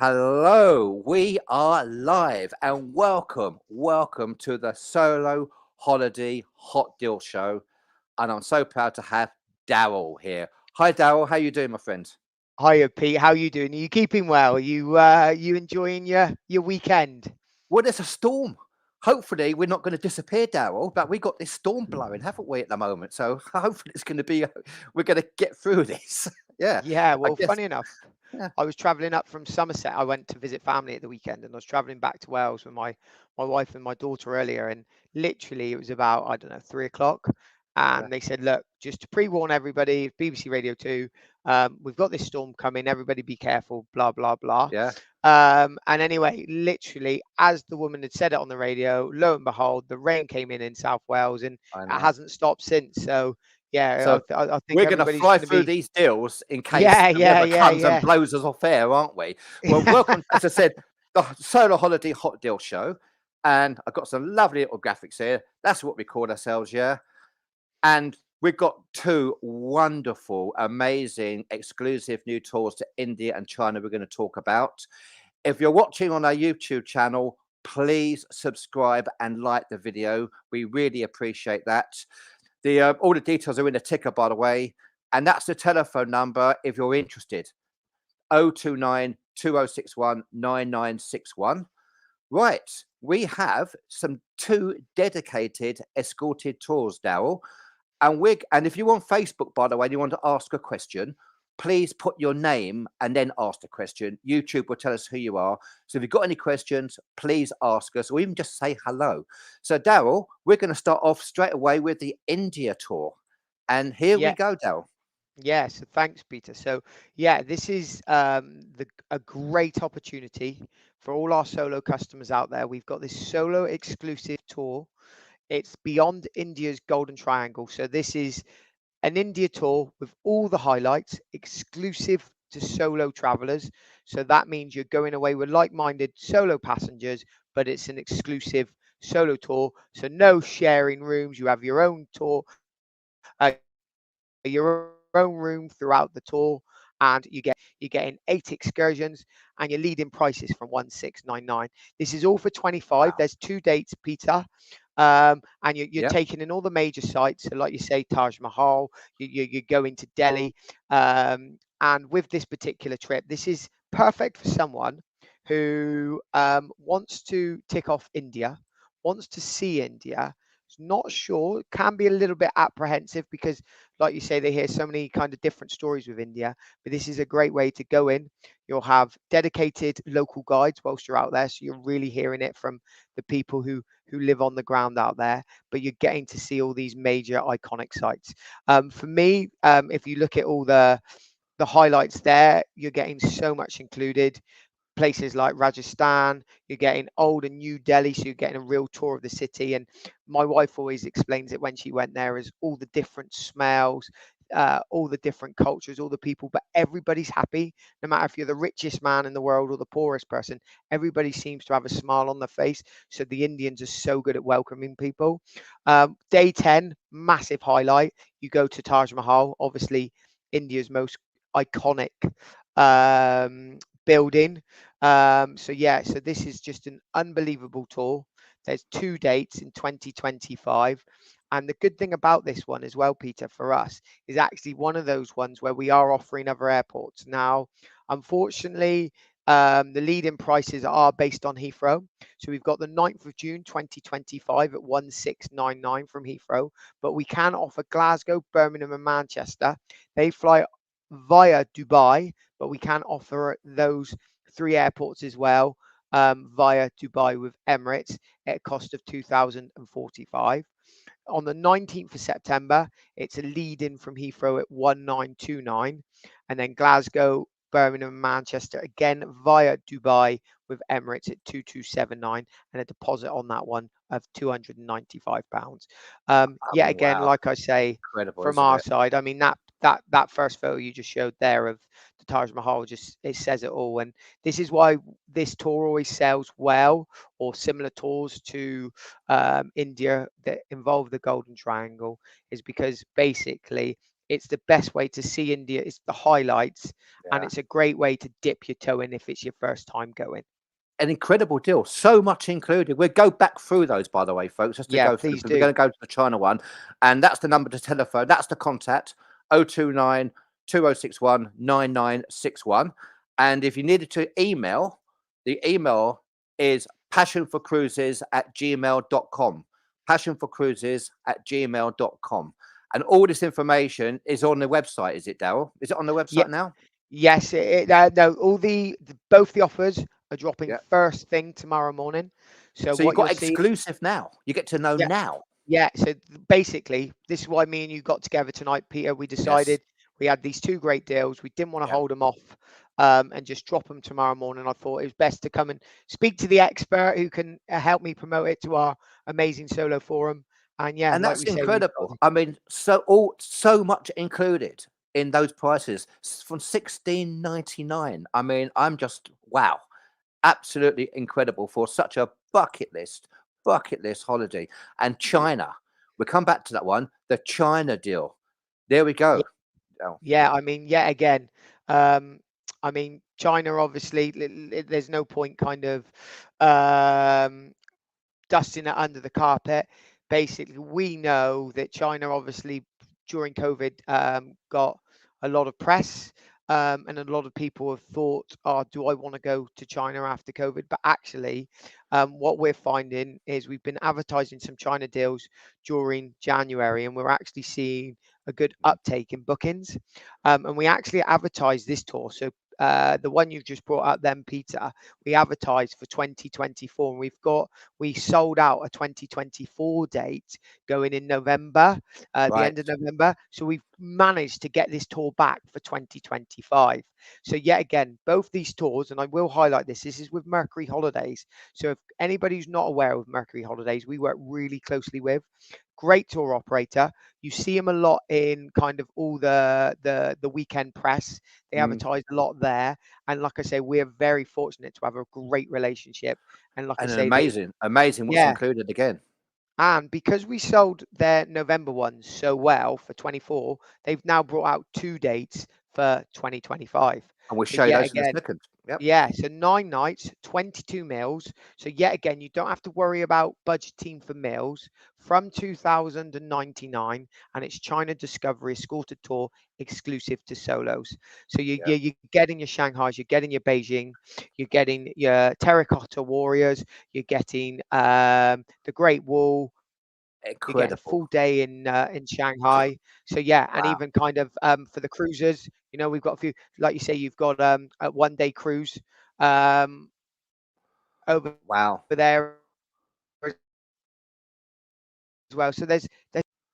Hello, we are live and welcome to the Solo Holiday Hot Deal Show. And I'm so proud to have Darryl here. Hi, Darryl. How you doing, my friend? Hiya, Pete. How you doing? Are you keeping well? You enjoying your weekend? Well, there's a storm. Hopefully, we're not going to disappear, Darryl, but we got this storm blowing, haven't we, at the moment? So hopefully, it's going to be, we're going to get through this. Yeah, Yeah. I Well, guess. funny enough, Yeah. I was travelling up from Somerset. I went to visit family at the weekend, and I was travelling back to Wales with my wife and my daughter earlier. And literally, it was about I don't know 3 o'clock, Yeah. and they said, "Look, just to pre-warn everybody, BBC Radio 2, we've got this storm coming. Everybody, be careful." Blah blah blah. Yeah. And anyway, literally, as the woman had said it on the radio, lo and behold, the rain came in South Wales, and I it know. hasn't stopped since. So yeah, So I think we're going to everybody's fly going to through be. these deals in case Yeah, the yeah, weather yeah, comes and yeah. blows us off air, aren't we? Well, welcome, as I said, the Solar Holiday Hot Deal Show. And I've got some lovely little graphics here. That's what we call ourselves, yeah. And we've got two wonderful, amazing, exclusive new tours to India and China we're going to talk about. If you're watching on our YouTube channel, please subscribe and like the video. We really appreciate that. The all the details are in the ticker, by the way, and that's the telephone number if you're interested. 029 2061 9961. Right, we have some two dedicated escorted tours, Darryl, and if you're on Facebook, by the way, and you want to ask a question, please put your name and then ask the question. YouTube will tell us who you are. So if you've got any questions, please ask us, or even just say hello. So, Darryl, we're going to start off straight away with the India tour, and here we Yeah, go, Darryl. yeah. So thanks, Peter. So yeah, this is a great opportunity for all our solo customers out there. We've got this solo exclusive tour. It's beyond India's Golden Triangle. So this is an India tour with all the highlights, exclusive to solo travelers. So that means you're going away with like-minded solo passengers, but it's an exclusive solo tour. So no sharing rooms. You have your own tour, your own room throughout the tour, and you're getting 8 excursions, and your leading prices from 1699. This is all for 25. There's Wow. 2 dates, Peter. And you're Yep. taking in all the major sites. So, like you say, Taj Mahal, you're going to Delhi. And with this particular trip, this is perfect for someone who wants to tick off India, wants to see India, is not sure, can be a little bit apprehensive because, like you say, they hear so many kind of different stories with India. But this is a great way to go in. You'll have dedicated local guides whilst you're out there, so you're really hearing it from the people who live on the ground out there. But you're getting to see all these major iconic sites. For me, if you look at all the highlights there, you're getting so much included. Places like Rajasthan, you're getting old and new Delhi, so you're getting a real tour of the city. And my wife always explains it when she went there as all the different smells, all the different cultures, all the people, but everybody's happy. No matter if you're the richest man in the world or the poorest person, everybody seems to have a smile on their face. So the Indians are so good at welcoming people. Day 10, massive highlight. You go to Taj Mahal, obviously India's most iconic building. So yeah, so this is just an unbelievable tour. There's 2 dates in 2025. And the good thing about this one as well, Peter, for us, is actually one of those ones where we are offering other airports. Now, unfortunately, the lead-in prices are based on Heathrow. So we've got the 9th of June 2025 at 1699 from Heathrow, but we can offer Glasgow, Birmingham, and Manchester. They fly via Dubai, but we can offer those 3 airports as well via Dubai with Emirates at a cost of 2,045. On the 19th of September, it's a lead in from Heathrow at 1929, and then Glasgow, Birmingham, Manchester again via Dubai with Emirates at 2279, and a deposit on that one of £295. Oh, Yeah, again, wow. like I say, Incredible, from isn't our it? side, I mean that first photo you just showed there of the Taj Mahal, just it says it all. And this is why this tour always sells well, or similar tours to India that involve the Golden Triangle, is because basically it's the best way to see India. It's the highlights, and Yeah. it's a great way to dip your toe in if it's your first time going. An incredible deal. So much included. We'll go back through those, by the way, folks, just to Yeah, go through please because we're do. going to go to the China one. And that's the number to telephone. That's the contact 029 2061 9961. And if you needed to email, the email is passionforcruises@gmail.com. Passionforcruises@gmail.com. And all this information is on the website, is it, Darryl? Is it on the Yeah, website now? yes. No, all both the offers are dropping Yeah. first thing tomorrow morning. So So you've what you'll got see, exclusive now. You get to know yeah, now. yeah. So basically, this is why me and you got together tonight, Peter. We Yes. decided we had these two great deals. We didn't want to Yeah. hold them off and just drop them tomorrow morning. I thought it was best to come and speak to the expert who can help me promote it to our amazing solo forum. And yeah, And like that's we say, we've got incredible. I mean, so much included in those prices from 16.99. I mean, I'm just wow, absolutely incredible for such a bucket list holiday. And China, we come back to that one, the China deal. There we yeah, go. Oh, yeah. I mean, yet again, um, I mean, China obviously. There's no point kind of um, dusting it under the carpet. Basically, we know that China obviously during COVID got a lot of press. And a lot of people have thought, oh, do I want to go to China after COVID? But actually, what we're finding is we've been advertising some China deals during January, and we're actually seeing a good uptake in bookings. And we actually advertised this tour. So the one you've just brought up, then Peter, we advertised for 2024, and we sold out a 2024 date going in November, the right. end of November. So we've managed to get this tour back for 2025. So yet again, both these tours, and I will highlight this is with Mercury Holidays. So if anybody who's not aware of Mercury Holidays, we work really closely with. Great tour operator. You see them a lot in kind of all the weekend press. They Mm. advertise a lot there. And like I say, we're very fortunate to have a great relationship. And like I And an say, they amazing what's yeah. included again. And because we sold their November ones so well for 24, they've now brought out two dates for 2025. And we'll So show you yet those in a again, second. Yep. yeah, so 9 nights, 22 meals. So yet again, you don't have to worry about budgeting for meals from 2099, and it's China Discovery Escorted Tour exclusive to solos. So Yeah. you're getting your Shanghai's, you're getting your Beijing, you're getting your Terracotta Warriors, you're getting the Great Wall, you're getting a Incredible. full day in Shanghai. So yeah, and Wow. even kind of for the cruises, we've got a few, like you say, you've got a 1 day cruise um, over Wow. there as well. So there's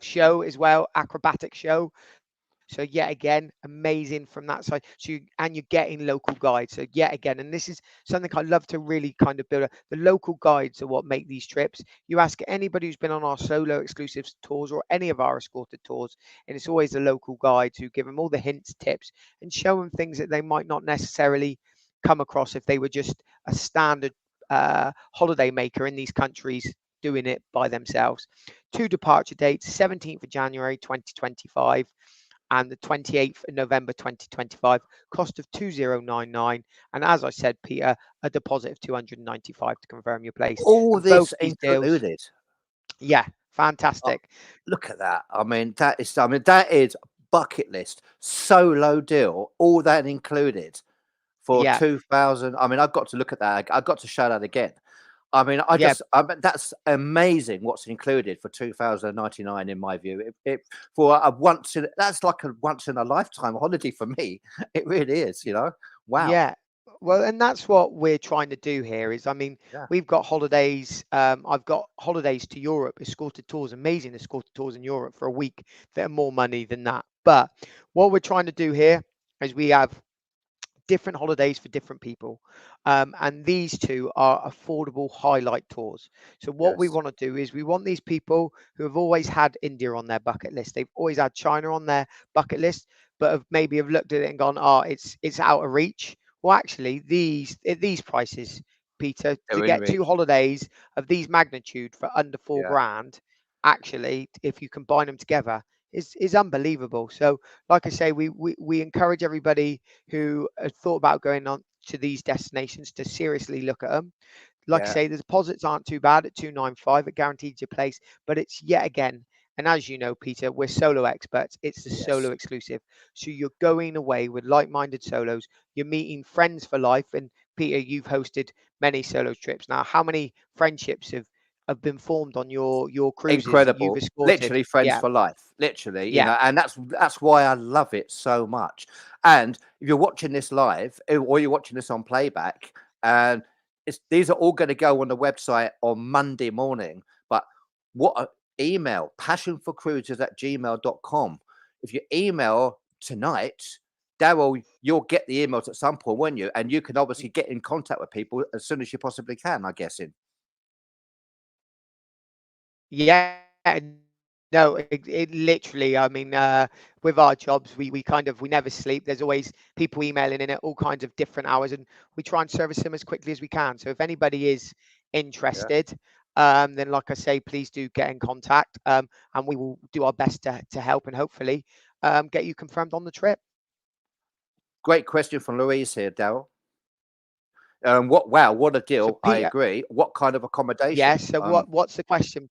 show as well, acrobatic show. So yet again, amazing from that side. And you're getting local guides. So yet again, and this is something I love to really kind of build. The local guides are what make these trips. You ask anybody who's been on our solo exclusive tours or any of our escorted tours, and it's always the local guides who give them all the hints, tips, and show them things that they might not necessarily come across if they were just a standard holiday maker in these countries doing it by themselves. Two departure dates: 17th of January 2025 and the 28th of November 2025, cost of 2099. And as I said, Peter, a deposit of 295 to confirm your place. All And both this these deals, included. yeah, Oh, fantastic. look at that. I mean, that is bucket list solo deal, all that included for Yeah, 2000. I mean, I've got to look at that. I've got to show that again. yeah, I mean, that's amazing what's included for 2099 in my view. For a that's like a once in a lifetime holiday for me. It really is, you know. Wow. yeah. Well, and that's what we're trying to do here is, I mean, Yeah. we've got holidays. I've got holidays to Europe, escorted tours, amazing escorted tours in Europe for a week that are more money than that. But what we're trying to do here is we have different holidays for different people. And these two are affordable highlight tours. So what we Yes. want to do is we want these people who have always had India on their bucket list. They've always had China on their bucket list, but have looked at it and gone, oh, it's out of reach. Well, actually, at these prices, Peter, to They're in get two reach. holidays of these magnitude for under four Yeah. grand, actually, if you combine them together, is unbelievable. So, like I say, we encourage everybody who have thought about going on to these destinations to seriously look at them. Like I Yeah. say, the deposits aren't too bad at 295. It guarantees your place, but it's yet again, and as you know, Peter, we're solo experts. It's the solo Yes. exclusive. So you're going away with like-minded solos. You're meeting friends for life. And Peter, you've hosted many solo trips. Now, how many friendships have been formed on your cruises that you've Incredible. escorted? Literally friends Yeah, for life. Literally, yeah. and that's why I love it so much. And if you're watching this live or you're watching this on playback, and these are all going to go on the website on Monday morning. But what email passionforcruises@gmail.com. If you email tonight, Darryl, you'll get the emails at some point, won't you? And you can obviously get in contact with people as soon as you possibly can, I guess. Yeah, no, it literally, I mean, with our jobs, we kind of, we never sleep. There's always people emailing in at all kinds of different hours, and we try and service them as quickly as we can. So if anybody is Yeah. interested, then like I say, please do get in contact, and we will do our best to help and hopefully get you confirmed on the trip. Great question from Louise here, Darryl. What a So deal. I Peter, agree. What kind of yeah, accommodation? so what's the question?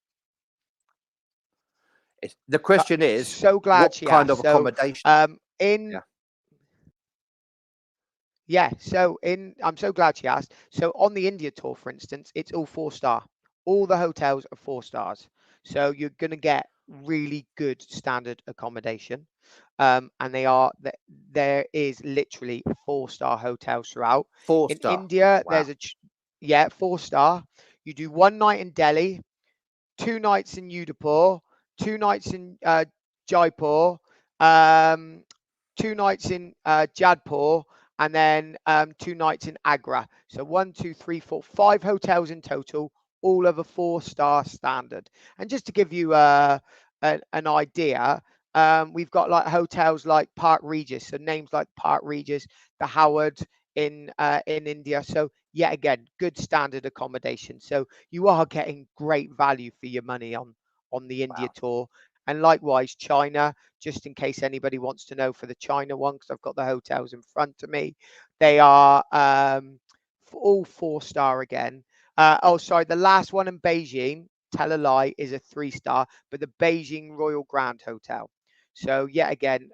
The question is, So glad what she kind asked. of So accommodation? in Yeah. Yeah, so I'm so glad she asked. So on the India tour, for instance, it's all 4-star. All the hotels are 4 stars. So you're going to get really good standard accommodation. And there is literally 4-star hotels throughout. Four In star. India, Wow. yeah, 4-star. You do one night in Delhi, 2 nights in Udaipur, 2 nights in Jaipur, um, 2 nights in Jadpur, and then 2 nights in Agra. So 1, 2, 3, 4, 5 hotels in total, all of a 4-star standard. And just to give you an idea, we've got like hotels like Park Regis, so names like Park Regis, the Howard in India. So yet again, good standard accommodation. So you are getting great value for your money on the India Wow. tour. And likewise, China, just in case anybody wants to know for the China one, because I've got the hotels in front of me, they are all 4-star again. Oh, sorry, the last one in Beijing, tell a lie, is a 3-star, but the Beijing Royal Grand Hotel. So yet again,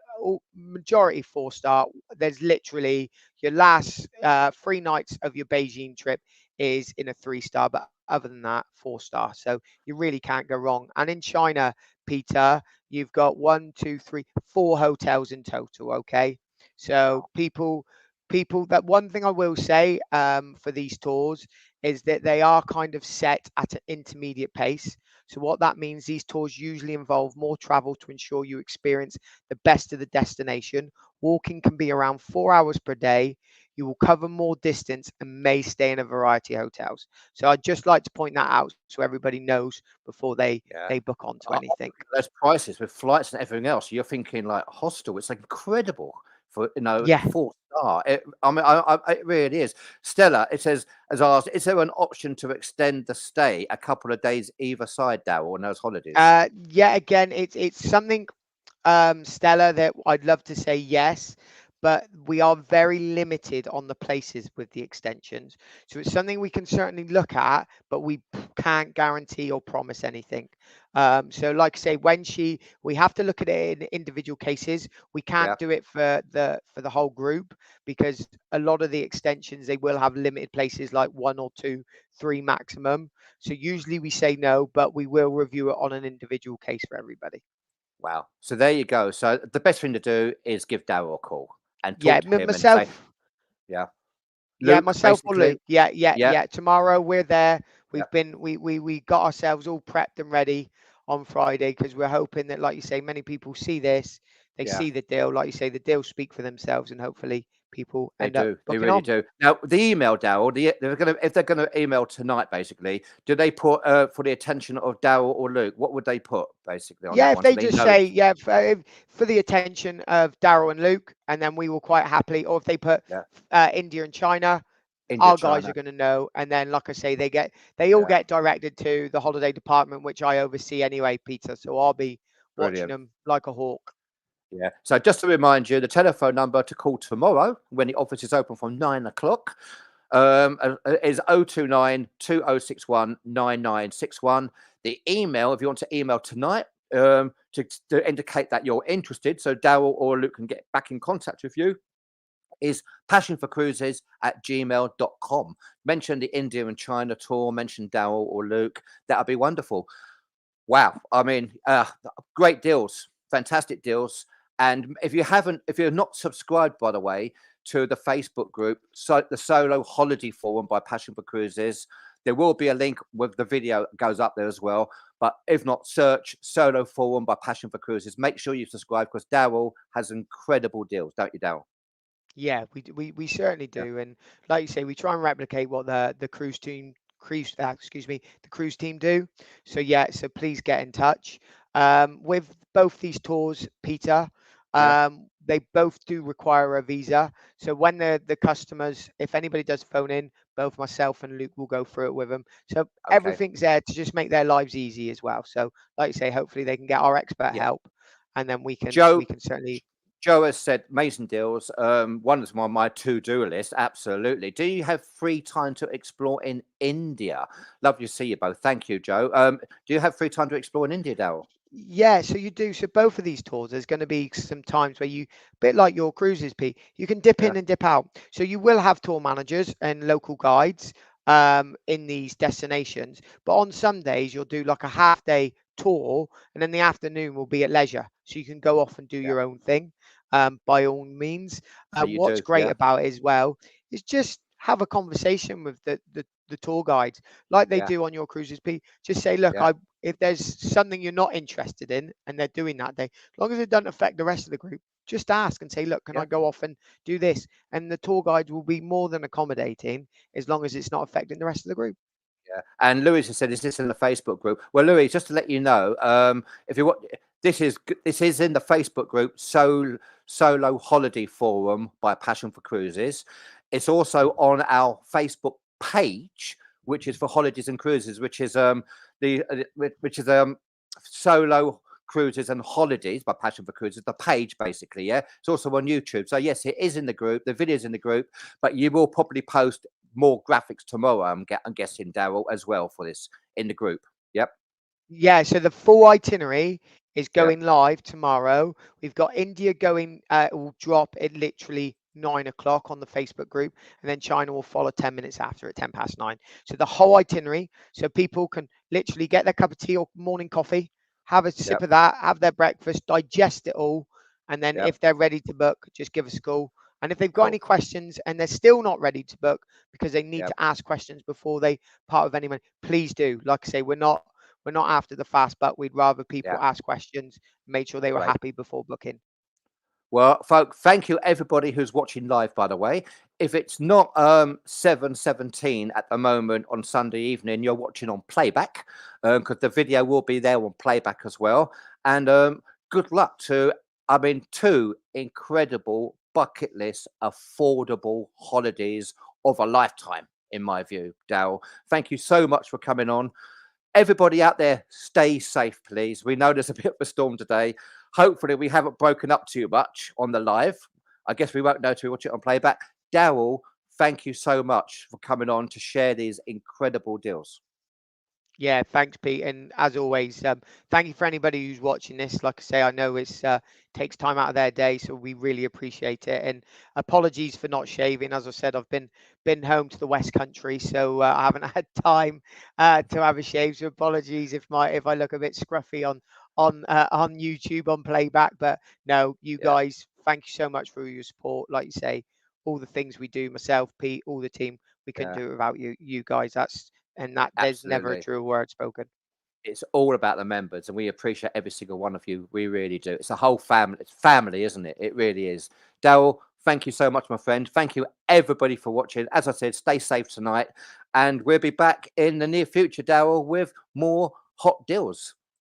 majority 4-star. There's literally your last 3 nights of your Beijing trip is in a 3-star, but other than that, 4-star. So you really can't go wrong. And in China, Peter, you've got 1, 2, 3, 4 hotels in total. Okay, so Wow. people that one thing I will say for these tours is that they are kind of set at an intermediate pace. So what that means, these tours usually involve more travel to ensure you experience the best of the destination. Walking can be around 4 hours per day. You will cover more distance and may stay in a variety of hotels. So I'd just like to point that out so everybody knows before Yeah. they book onto I'm anything. looking at those prices with flights and everything else. You're thinking like hostel. It's incredible for Yeah. 4 star. I mean, it really is. Stella, it says has asked, is there an option to extend the stay a couple of days either side, Darryl, on those holidays? Yeah, again, it's something, Stella, that I'd love to say yes, but we are very limited on the places with the extensions. So it's something we can certainly look at, but we can't guarantee or promise anything. So like I say, we have to look at it in individual cases. We Yeah. can't do it for the whole group because a lot of the extensions, they will have limited places like 1 or 2, 3 maximum. So usually we say no, but we will review it on an individual case for everybody. Wow. So there you go. So the best thing to do is give Darryl a call and Yeah, talk to him and say, myself. yeah, Yeah, Luke, myself or basically. Luke. Yeah, yeah, Yeah. yeah. Tomorrow we're there. Yeah. We got ourselves all prepped and ready on Friday because we're hoping that, like you say, many people see this, they Yeah. see the deal. Like you say, the deals speak for themselves, and hopefully people They end up do. They booking really on. do. Now, the email, Darryl, if they're gonna email tonight, basically, do they put for the attention of Darryl or Luke? What would they put basically on Yeah, that if one so they they just know say, it's yeah, for the attention of Darryl and Luke, and then we will quite happily, or if they put yeah, India and China, India, our guys are China? going to know. And then, like I say, they all Yeah, get directed to the holiday department, which I oversee anyway, Peter. So watching Brilliant. them like a hawk. Yeah. So just to remind you, the telephone number to call tomorrow when the office is open from 9 o'clock is 029 2061 9961. The email, if you want to email tonight, to indicate that you're interested, so Darryl or Luke can get back in contact with you, is passionforcruises@gmail.com. Mention the India and China tour, mention Darryl or Luke. That'll be wonderful. Wow. I mean, great deals, fantastic deals. And if you're not subscribed, by the way, to the Facebook group, so the Solo Holiday Forum by Passion for Cruises, there will be a link with the video that goes up there as well. But if not, search Solo Forum by Passion for Cruises. Make sure you subscribe because Darryl has incredible deals, don't you, Darryl? Yeah, we certainly Yeah. do, and like you say, we try and replicate what the the cruise team do. So yeah, so please get in touch. With both these tours, Peter, Yeah. they both do require a visa. So when the customers, if anybody does phone in, both myself and Luke will go through it with them. So Okay. everything's there to just make their lives easy as well. So like you say, hopefully they can get our expert Yeah. help, and then we Joe can certainly. Joe has said amazing deals. One is on my to-do list. Absolutely. Do you have free time to explore in India? Lovely to see you both. Thank you, Joe. Do you have free time to explore in India, Darryl? Yeah, so you do. So both of these tours, there's going to be some times where you, a bit like your cruises, Pete, you can dip Yeah. in and dip out. So you will have tour managers and local guides in these destinations. But on some days, you'll do like a half day tour, and then the afternoon will be at leisure. So you can go off and do Yeah. your own thing by all means. So you What's do. great Yeah. about it as well is just have a conversation with the tour guides like they Yeah. do on your cruises, Pete. Just say, look, Yeah. if there's something you're not interested in and they're doing that day, as long as it doesn't affect the rest of the group, just ask and say, look, can Yeah. I go off and do this? And the tour guides will be more than accommodating as long as it's not affecting the rest of the group. Yeah. And Louis has said, "Is this in the Facebook group?" Well, Louis, just to let you know, if you want, this is in the Facebook group, Solo Holiday Forum by Passion for Cruises. It's also on our Facebook page, which is for holidays and cruises, which is which is Solo Cruises and Holidays by Passion for Cruises, the page basically. Yeah, it's also on YouTube. So yes, it is in the group. The video's in the group, but you will probably post more graphics tomorrow. I'm guessing, Darryl, as well for this in the group. Yep. Yeah, so the full itinerary is Yep. going live tomorrow. We've got India going, it will drop at literally 9 o'clock on the Facebook group, and then China will follow 10 minutes after at 9:10. So the whole itinerary, so people can literally get their cup of tea or morning coffee, have a sip Yep. of that, have their breakfast, digest it all, and then Yep. if they're ready to book, just give us a call. And if they've got any Cool. questions and they're still not ready to book because they need Yep. to ask questions before they part with any money, please do. Like I say, we're not after the fast buck. We'd rather people Yeah. ask questions, made sure they were Great. happy before booking. Well, folks, thank you everybody who's watching live, by the way. If it's not 7:17 at the moment on Sunday evening, you're watching on playback, because the video will be there on playback as well. And good luck to, I mean, two incredible bucket list, affordable holidays of a lifetime, in my view, Darryl. Thank you so much for coming on. Everybody out there, stay safe, please. We know there's a bit of a storm today. Hopefully, we haven't broken up too much on the live. I guess we won't know till we watch it on playback. Darryl, thank you so much for coming on to share these incredible deals. Yeah, thanks, Pete. And as always, thank you for anybody who's watching this. Like I say, I know it's takes time out of their day, so we really appreciate it. And apologies for not shaving. As I said, I've been home to the West Country, so I haven't had time to have a shave. So apologies if I look a bit scruffy on YouTube on playback. But no, you Yeah, guys, thank you so much for your support. Like you say, all the things we do, myself, Pete, all the team, we couldn't yeah, do it without you guys. That there's never a absolutely. true word spoken. It's all about the members, and we appreciate every single one of you. We really do. It's a whole family. It's family, isn't it? It really is. Darryl, thank you so much, my friend. Thank you, everybody, for watching. As I said, stay safe tonight, and we'll be back in the near future, Darryl, with more hot deals.